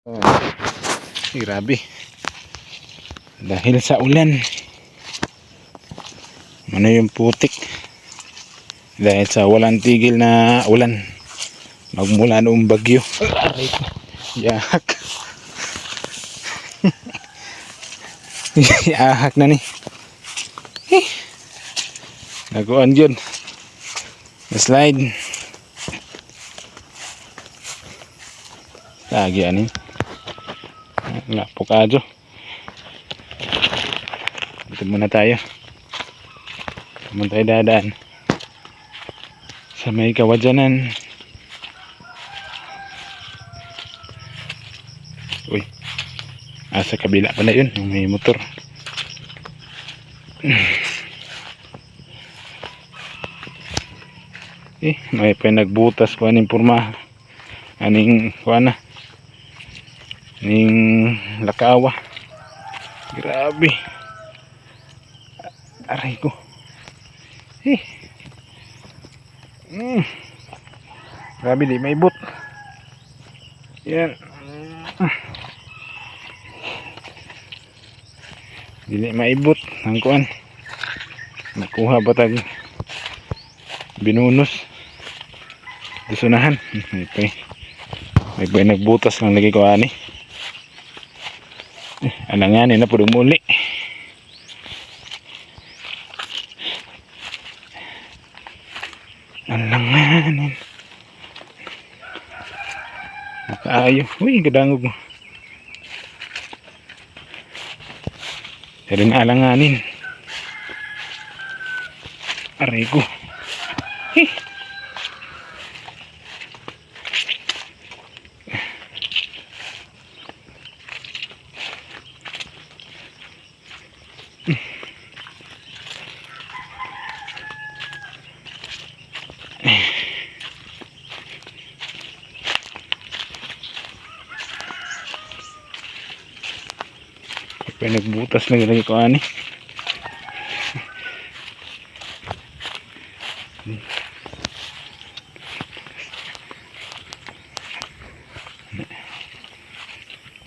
Oh, grabe. Dahil sa ulan. Ano yung putik? Dahil sa walang tigil na ulan. Magmula noong bagyo. Aray ko. Yahak. Yahak na ni. Naguan yun. Na-slide. Lagi anin. Napukado. Dito muna tayo. Muna tayo dadaan sa may kawadyanan. Uy, sa kabila pala yun, yung may motor. May pinagbutas ko aning purma, aning kuana, aning lakawa. Grabe. Aray ko. Grabe, di maibot. Yan. Dili maibot ang kuan. Nakuha ba tag binunus disunahan. May nagbutas ng lagi ko ani. Alanganin na pud muli. Alanganin. Nakaayo. Uy, gadangog mo. Pero alanganin. Aray ko. Pinagbutas lang lagi ko ani.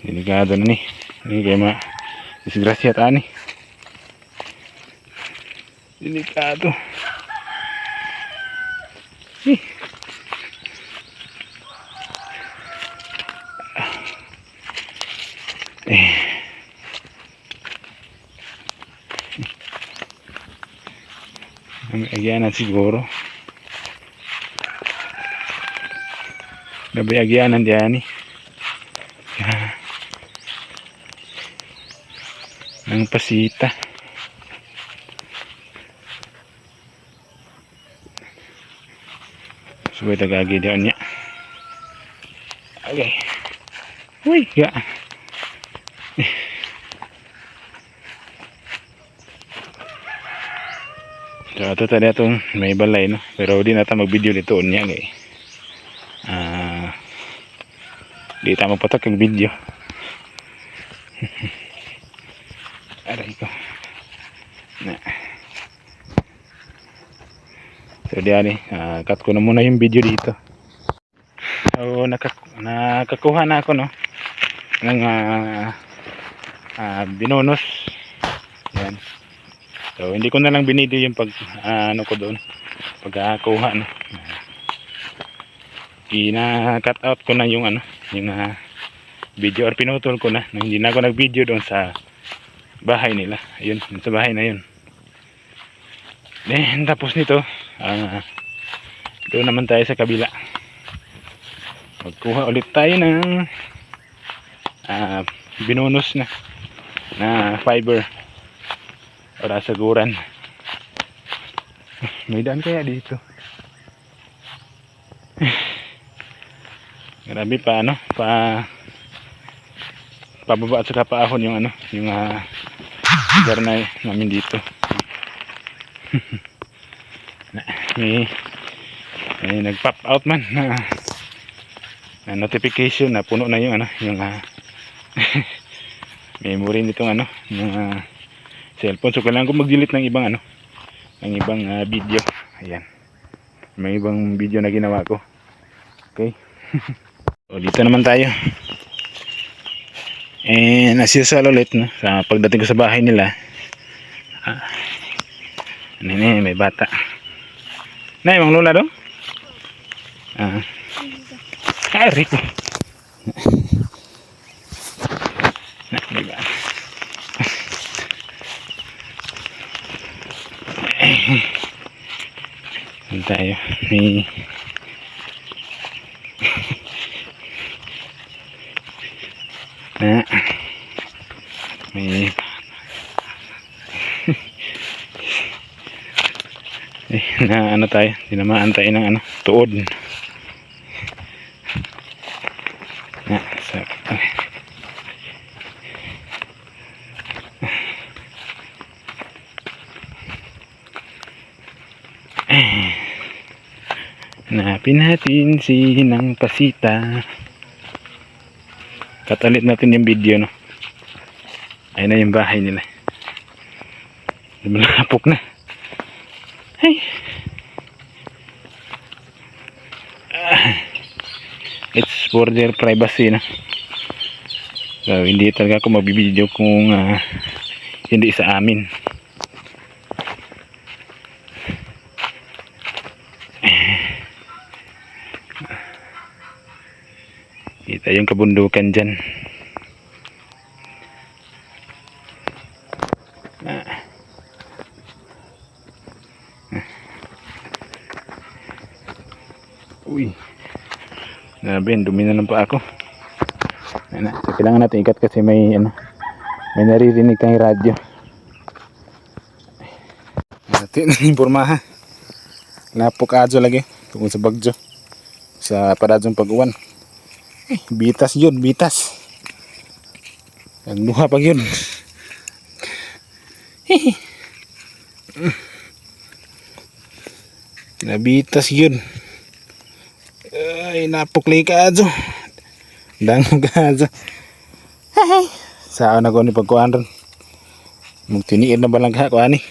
Delikado na ni. Ini kaya disgrasya tani. Delikado. May agyanan siguro. Gabi agyanan diyan ni. Ang pasita. Subay tagagi diyan niya. Okay. Uy, ya. So ito tadi itong may balay no. Pero di nata mag-video dito niya gay. Di ta magpatak ang video. Aray ko. Na. So diyan cut ko na muna yung video dito. So nakakuha na ako no ng binonus. Yan. So hindi ko na lang binidyo yung pag ano ko doon pagkakuha no. Ina-cut out ko na yung yung video or pinutol ko na. Hindi na ako nag-video doon sa bahay nila. Ayun, sa bahay na yun. Then tapos nito doon naman tayo sa kabila. Magkuha ulit tayo ng binonus na fiber para saguran. May daan kaya dito. Grabe pa pababa at saka paahon yung yung lugar na namin dito. may nag-pop out man na notification na puno na yung yung memory nitong yung cellphone. So kailangan ko mag-delete ng ibang ng ibang video. Ayan. May ibang video na ginawa ko. Okay. So dito naman tayo. And as usual ulit, no, sa pagdating ko sa bahay nila, may bata. Nay, mang lola dong? Rico. May bata. Tayo. May na ano tayo, tinamaan tayo ng tuod. Hanapin natin si Nang Pasita. Katalit natin yung video, no. Ayun na yung bahay nila. Malapok na. Hey. It's for their privacy, na. So hindi talaga ako magbibideo kung hindi sa amin. Kita yung kabundukan dyan. Uy, grabe, dumi na lang pa ako. So, kailangan natin ikat kasi may naririnig tayong radyo. Natin impormaha. Lapok adyo lagi tungkol sa bagyo, sa paradyong pag-uwan. Bitas yun, bitas. Nagbuha pag yun. Nabitas yun. Ay, napuklay ka adyo. Dango ka adyo. Saan ako ni pagkuhan ron. Magtiniin na balang ka kuhan eh.